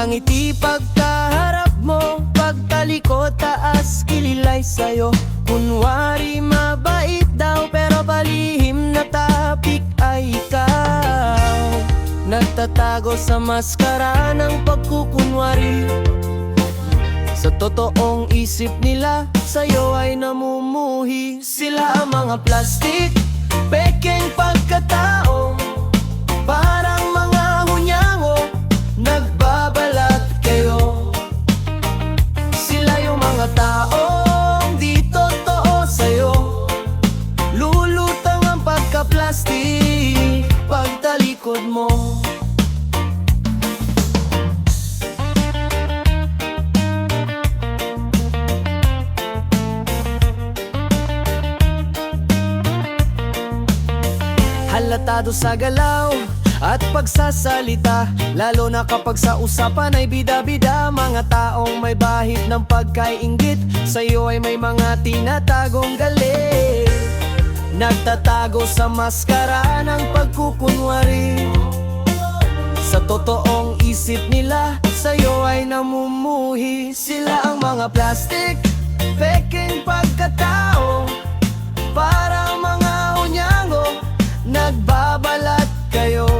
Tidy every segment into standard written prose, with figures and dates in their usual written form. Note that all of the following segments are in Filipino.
Ngiti pagkaharap mo, pagtalikod taas kililay sa'yo. Kunwari mabait daw pero palihim na tapik ay ikaw. Nagtatago sa maskara ng pagkukunwari. Sa totoong isip nila, sa'yo ay namumuhi. Sila ang mga plastic, pekeng pagkatao. Parang mga hunyango, nagbabalat kayo. Sila yung mga taong di totoo sa'yo. Lulutang ang pagka-plastic pagtalikod mo. Halatado sa galaw at pagsasalita, lalo na kapag sa usapan ay bida-bida. Mga taong may bahid ng pagkainggit, sa'yo ay may mga tinatagong galit. Nagtatago sa maskara ng pagkukunwari. Sa totoong isip nila, sa'yo ay namumuhi. Sila ang mga plastic, pekeng pagkatao. Parang mga hunyango, nagbabalat kayo.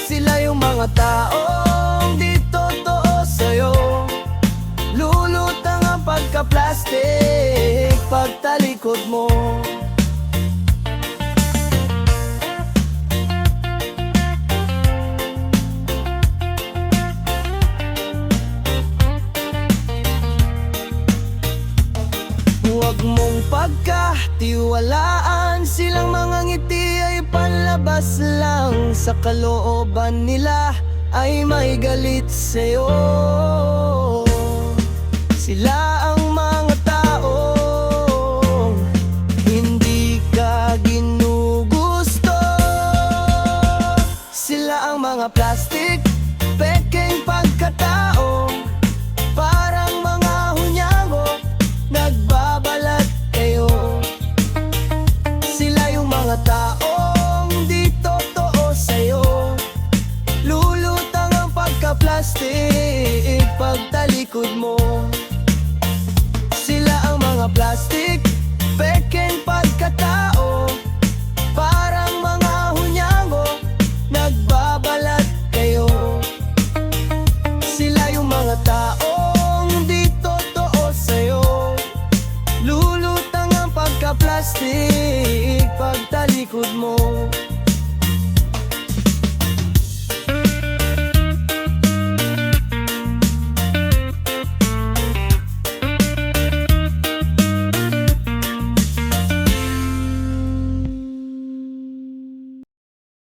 Sila yung mga taong di totoo sa'yo. Lulutang ang pagka-plastic pagtalikod mo. Huwag mong pagkatiwalaan, silang mga ngiti ay panlabas lang. Sa kalooban nila ay may galit sa'yo. Sila ang mga taong hindi ka ginugusto. Sila ang mga plastic, pekeng pagkatao. Parang mga hunyango, nagbabalat kayo. Sila yung mga taong di totoo sa'yo. Lulutang ang pagka-plastic pagtalikod mo. Sila ang mga plastic, pekeng pagkatao. Parang mga hunyango, nagbabalat kayo. Sila yung mga taong di totoo sa'yo. Lulutang ang pagka-plastic pagtalikod mo.